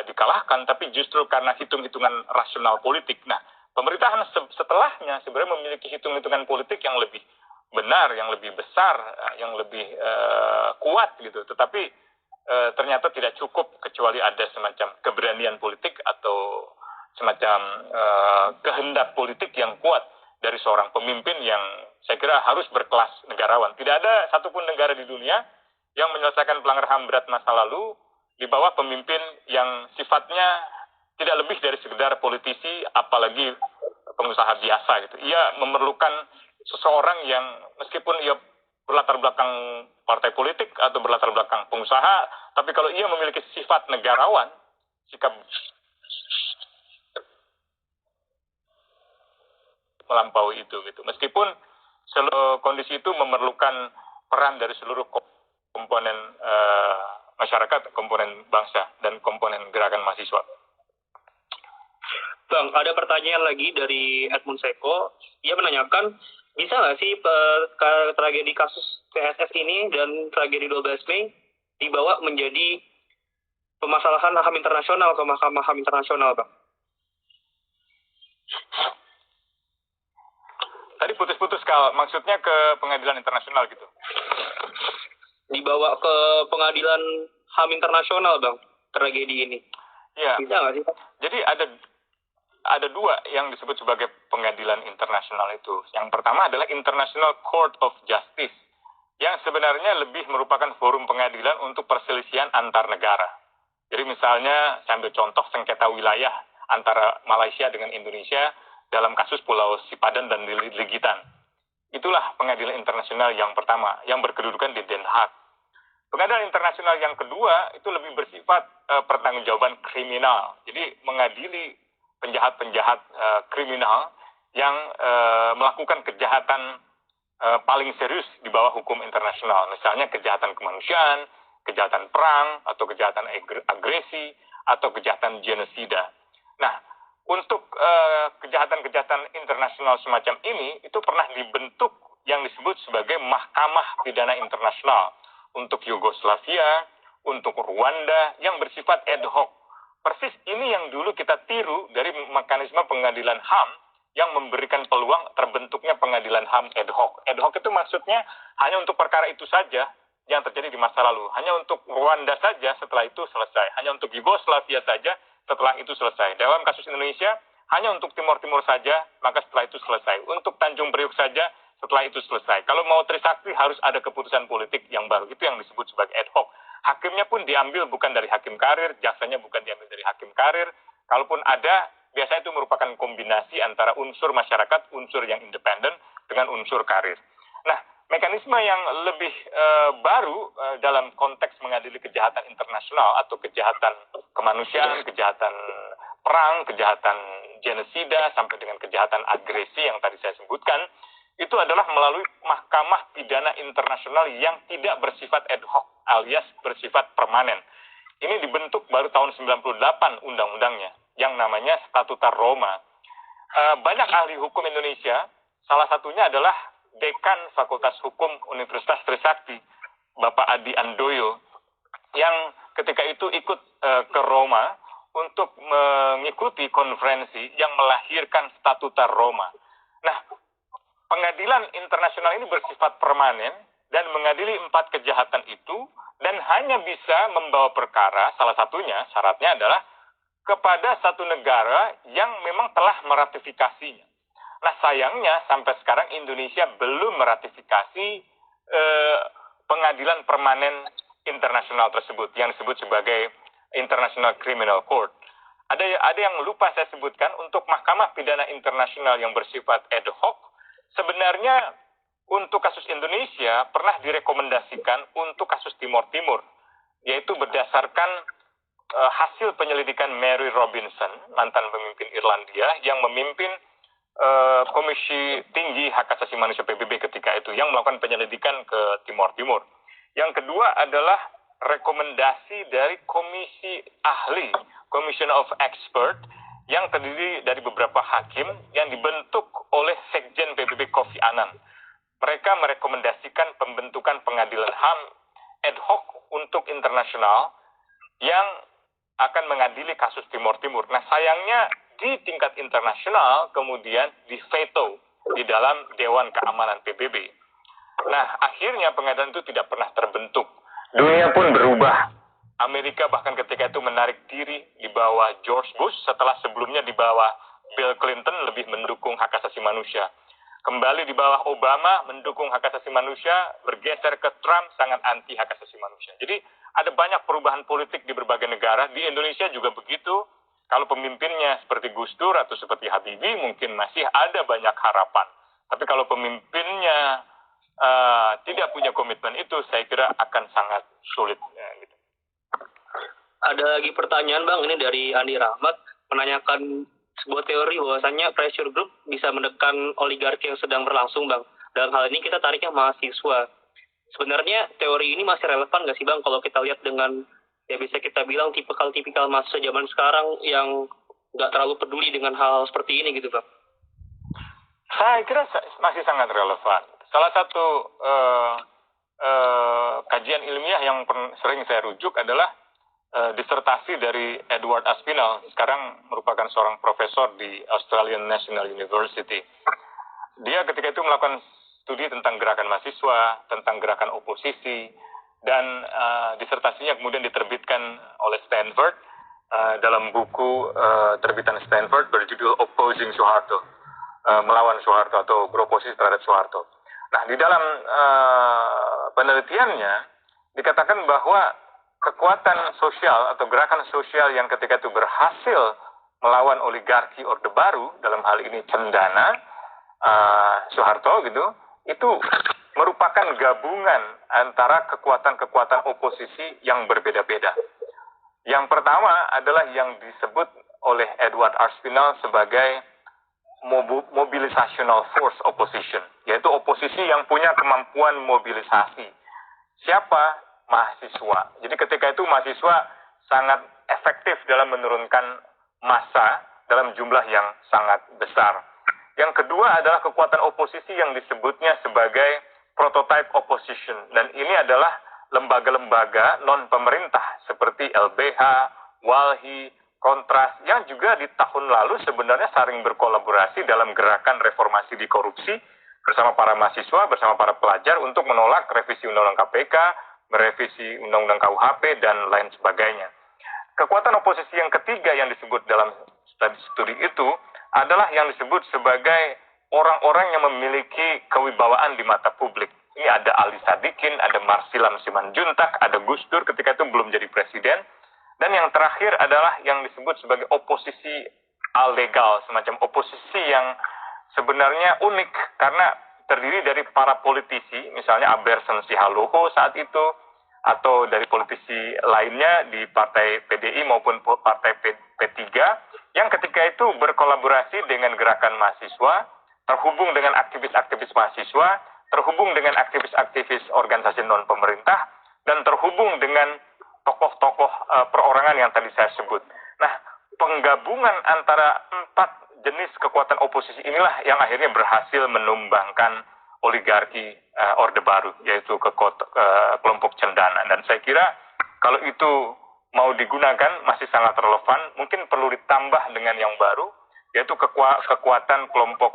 dikalahkan, tapi justru karena hitung-hitungan rasional politik. Nah, pemerintahan setelahnya sebenarnya memiliki hitung-hitungan politik yang lebih benar, yang lebih besar, yang lebih kuat gitu. Tetapi ternyata tidak cukup kecuali ada semacam keberanian politik atau semacam kehendak politik yang kuat dari seorang pemimpin yang saya kira harus berkelas negarawan. Tidak ada satupun negara di dunia yang menyelesaikan pelanggaran HAM berat masa lalu di bawah pemimpin yang sifatnya tidak lebih dari sekedar politisi, apalagi pengusaha biasa gitu. Ia memerlukan seseorang yang meskipun ia berlatar belakang partai politik atau berlatar belakang pengusaha, tapi kalau ia memiliki sifat negarawan, sikap melampaui itu gitu. Meskipun seluruh kondisi itu memerlukan peran dari seluruh komponen masyarakat, komponen bangsa, dan komponen gerakan mahasiswa. Bang, ada pertanyaan lagi dari Edmund Seko. Ia menanyakan, bisa nggak sih tragedi kasus PSS ini dan tragedi 12 Mei dibawa menjadi pemasalahan HAM internasional ke Mahkamah HAM internasional, Bang? Tadi putus-putus, Kal. Maksudnya ke pengadilan internasional gitu? Dibawa ke pengadilan HAM internasional, Bang, tragedi ini. Iya. Bisa nggak sih, Bang? Jadi ada dua yang disebut sebagai pengadilan internasional itu. Yang pertama adalah International Court of Justice, yang sebenarnya lebih merupakan forum pengadilan untuk perselisihan antar negara. Jadi misalnya, saya ambil contoh sengketa wilayah antara Malaysia dengan Indonesia dalam kasus Pulau Sipadan dan Legitan. Itulah pengadilan internasional yang pertama, yang berkedudukan di Den Haag. Pengadilan internasional yang kedua itu lebih bersifat pertanggungjawaban kriminal. Jadi mengadili penjahat-penjahat kriminal yang melakukan kejahatan paling serius di bawah hukum internasional. Misalnya kejahatan kemanusiaan, kejahatan perang, atau kejahatan agresi, atau kejahatan genosida. Nah, untuk kejahatan-kejahatan internasional semacam ini, itu pernah dibentuk yang disebut sebagai Mahkamah Pidana Internasional untuk Yugoslavia, untuk Rwanda, yang bersifat ad hoc. Persis ini yang dulu kita tiru dari mekanisme pengadilan HAM yang memberikan peluang terbentuknya pengadilan HAM ad hoc. Ad hoc itu maksudnya hanya untuk perkara itu saja yang terjadi di masa lalu. Hanya untuk Rwanda saja, setelah itu selesai. Hanya untuk Yugoslavia saja, setelah itu selesai. Dalam kasus Indonesia, hanya untuk Timur Timur saja, maka setelah itu selesai. Untuk Tanjung Priok saja, setelah itu selesai. Kalau mau Trisakti, harus ada keputusan politik yang baru. Itu yang disebut sebagai ad hoc. Hakimnya pun diambil bukan dari hakim karir, jaksanya bukan diambil dari hakim karir. Kalaupun ada, biasanya itu merupakan kombinasi antara unsur masyarakat, unsur yang independen, dengan unsur karir. Nah, mekanisme yang lebih baru dalam konteks mengadili kejahatan internasional atau kejahatan kemanusiaan, kejahatan perang, kejahatan genosida, sampai dengan kejahatan agresi yang tadi saya sebutkan, itu adalah melalui Mahkamah Pidana Internasional yang tidak bersifat ad hoc alias bersifat permanen. Ini dibentuk baru tahun 98 undang-undangnya yang namanya Statuta Roma. Banyak ahli hukum Indonesia, salah satunya adalah Dekan Fakultas Hukum Universitas Trisakti, Bapak Adi Andoyo yang ketika itu ikut ke Roma untuk mengikuti konferensi yang melahirkan Statuta Roma. Nah, pengadilan internasional ini bersifat permanen dan mengadili 4 kejahatan itu dan hanya bisa membawa perkara, salah satunya syaratnya adalah kepada satu negara yang memang telah meratifikasinya. Nah, sayangnya sampai sekarang Indonesia belum meratifikasi pengadilan permanen internasional tersebut yang disebut sebagai International Criminal Court. Ada yang lupa saya sebutkan, untuk Mahkamah Pidana Internasional yang bersifat ad hoc, sebenarnya untuk kasus Indonesia pernah direkomendasikan untuk kasus Timor Timur, yaitu berdasarkan hasil penyelidikan Mary Robinson, mantan pemimpin Irlandia, yang memimpin Komisi Tinggi Hak Asasi Manusia PBB ketika itu, yang melakukan penyelidikan ke Timor Timur. Yang kedua adalah rekomendasi dari komisi ahli, Commission of Expert, yang terdiri dari beberapa hakim yang dibentuk oleh Sekjen PBB Kofi Annan. Mereka merekomendasikan pembentukan pengadilan HAM ad hoc untuk internasional yang akan mengadili kasus Timor Timur. Nah, sayangnya di tingkat internasional kemudian diveto di dalam Dewan Keamanan PBB. Nah, akhirnya pengadilan itu tidak pernah terbentuk. Dunia pun berubah. Amerika bahkan ketika itu menarik diri di bawah George Bush setelah sebelumnya di bawah Bill Clinton lebih mendukung hak asasi manusia. Kembali di bawah Obama mendukung hak asasi manusia, bergeser ke Trump sangat anti hak asasi manusia. Jadi ada banyak perubahan politik di berbagai negara. Di Indonesia juga begitu. Kalau pemimpinnya seperti Gus Dur atau seperti Habibie mungkin masih ada banyak harapan. Tapi kalau pemimpinnya tidak punya komitmen itu, saya kira akan sangat sulit. Ya, gitu. Ada lagi pertanyaan Bang, ini dari Andi Rahmat, menanyakan sebuah teori bahwasannya pressure group bisa menekan oligarki yang sedang berlangsung Bang. Dalam hal ini kita tariknya mahasiswa. Sebenarnya teori ini masih relevan nggak sih Bang kalau kita lihat dengan, ya bisa kita bilang tipikal mahasiswa zaman sekarang yang nggak terlalu peduli dengan hal seperti ini gitu Bang? Saya kira masih sangat relevan. Salah satu kajian ilmiah yang sering saya rujuk adalah disertasi dari Edward Aspinall, sekarang merupakan seorang profesor di Australian National University. Dia ketika itu melakukan studi tentang gerakan mahasiswa, tentang gerakan oposisi, dan disertasinya kemudian diterbitkan oleh Stanford dalam buku terbitan Stanford berjudul Opposing Suharto, melawan Soeharto atau beroposisi terhadap Soeharto. Nah, di dalam penelitiannya dikatakan bahwa kekuatan sosial atau gerakan sosial yang ketika itu berhasil melawan oligarki Orde Baru, dalam hal ini Cendana, Soeharto gitu, itu merupakan gabungan antara kekuatan-kekuatan oposisi yang berbeda-beda. Yang pertama adalah yang disebut oleh Edward Aspinall sebagai mobilizational force opposition, yaitu oposisi yang punya kemampuan mobilisasi. Siapa? Mahasiswa. Jadi ketika itu mahasiswa sangat efektif dalam menurunkan massa dalam jumlah yang sangat besar. Yang kedua adalah kekuatan oposisi yang disebutnya sebagai prototype opposition, dan ini adalah lembaga-lembaga non-pemerintah seperti LBH, Walhi, Kontras, yang juga di tahun lalu sebenarnya saling berkolaborasi dalam gerakan reformasi di korupsi bersama para mahasiswa, bersama para pelajar untuk menolak revisi Undang-Undang KPK, merevisi Undang-Undang KUHP, dan lain sebagainya. Kekuatan oposisi yang ketiga yang disebut dalam studi itu adalah yang disebut sebagai orang-orang yang memiliki kewibawaan di mata publik. Ini ada Ali Sadikin, ada Marsilam Simanjuntak, ada Gus Dur ketika itu belum jadi presiden. Dan yang terakhir adalah yang disebut sebagai oposisi alegal, semacam oposisi yang sebenarnya unik karena terdiri dari para politisi, misalnya Aberson Sihaloho saat itu, atau dari politisi lainnya di partai PDI maupun partai P3, yang ketika itu berkolaborasi dengan gerakan mahasiswa, terhubung dengan aktivis-aktivis mahasiswa, terhubung dengan aktivis-aktivis organisasi non-pemerintah, dan terhubung dengan tokoh-tokoh perorangan yang tadi saya sebut. Nah, penggabungan antara 4 jenis kekuatan oposisi inilah yang akhirnya berhasil menumbangkan oligarki Orde Baru, yaitu kelompok cendana. Dan saya kira kalau itu mau digunakan masih sangat relevan, mungkin perlu ditambah dengan yang baru, yaitu kekuatan kelompok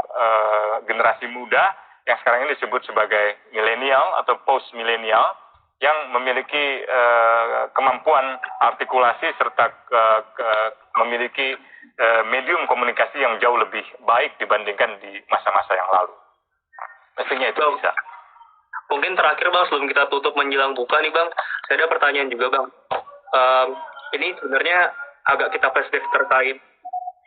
generasi muda yang sekarang ini disebut sebagai milenial atau post milenial, yang memiliki kemampuan artikulasi serta memiliki medium komunikasi yang jauh lebih baik dibandingkan di masa-masa yang lalu. Mestinya itu bisa. Mungkin terakhir Bang, sebelum kita tutup menjelang buka nih Bang, saya ada pertanyaan juga Bang. Ini sebenarnya agak kita flashback terkait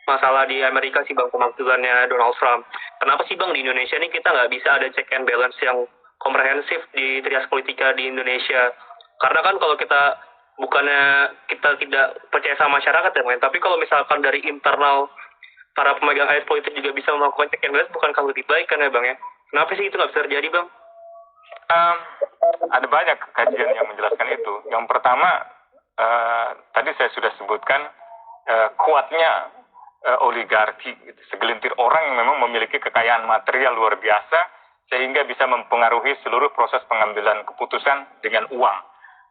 masalah di Amerika sih Bang, pemakzulannya Donald Trump. Kenapa sih Bang di Indonesia ini kita nggak bisa ada check and balance yang komprehensif di trias politika di Indonesia? Karena kan kalau kita bukannya kita tidak percaya sama masyarakat ya Bang, tapi kalau misalkan dari internal para pemegang elit politik juga bisa melakukan check and balance, bukankah lebih baik kan ya Bang ya? Kenapa sih itu nggak bisa terjadi Bang? Ada banyak kajian yang menjelaskan itu. Yang pertama, tadi saya sudah sebutkan kuatnya oligarki, gitu. Segelintir orang yang memang memiliki kekayaan material luar biasa sehingga bisa mempengaruhi seluruh proses pengambilan keputusan dengan uang.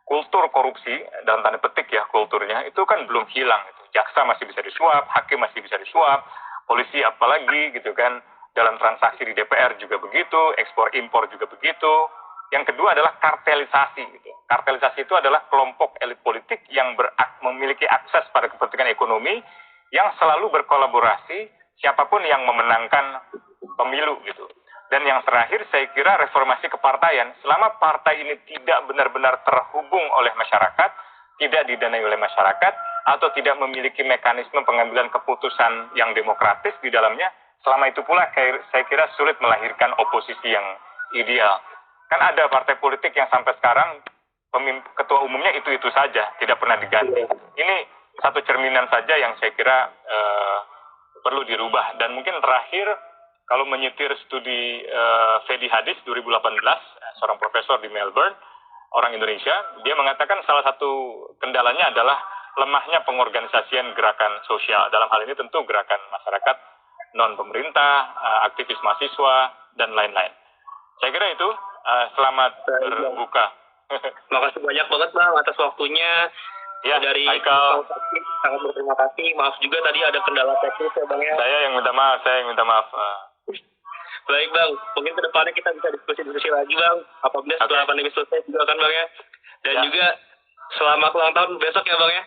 Kultur korupsi, dalam tanda petik ya kulturnya, itu kan belum hilang. Gitu. Jaksa masih bisa disuap, hakim masih bisa disuap, polisi apalagi gitu kan, dalam transaksi di DPR juga begitu, ekspor impor juga begitu. Yang kedua adalah kartelisasi. Gitu. Kartelisasi itu adalah kelompok elit politik yang memiliki akses pada kepentingan ekonomi, yang selalu berkolaborasi siapapun yang memenangkan pemilu gitu. Dan yang terakhir saya kira reformasi kepartaian, selama partai ini tidak benar-benar terhubung oleh masyarakat, tidak didanai oleh masyarakat, atau tidak memiliki mekanisme pengambilan keputusan yang demokratis di dalamnya, selama itu pula saya kira sulit melahirkan oposisi yang ideal. Kan ada partai politik yang sampai sekarang ketua umumnya itu-itu saja, tidak pernah diganti. Ini satu cerminan saja yang saya kira perlu dirubah. Dan mungkin terakhir, kalau menyetir studi Fedi Hadis 2018, seorang profesor di Melbourne, orang Indonesia, dia mengatakan salah satu kendalanya adalah lemahnya pengorganisasian gerakan sosial. Dalam hal ini tentu gerakan masyarakat non-pemerintah, aktivis mahasiswa, dan lain-lain. Saya kira itu. Selamat berbuka. Makasih banyak banget Bang atas waktunya. Ya, dari Michael, sangat berterima kasih. Maaf juga tadi ada kendala teknis ya Bang ya. Saya yang minta maaf. Baik Bang, mungkin ke depannya kita bisa diskusi lagi Bang. Apabila setelah pandemi selesai juga kan Bang ya. Dan juga selamat ulang tahun besok ya Bang ya.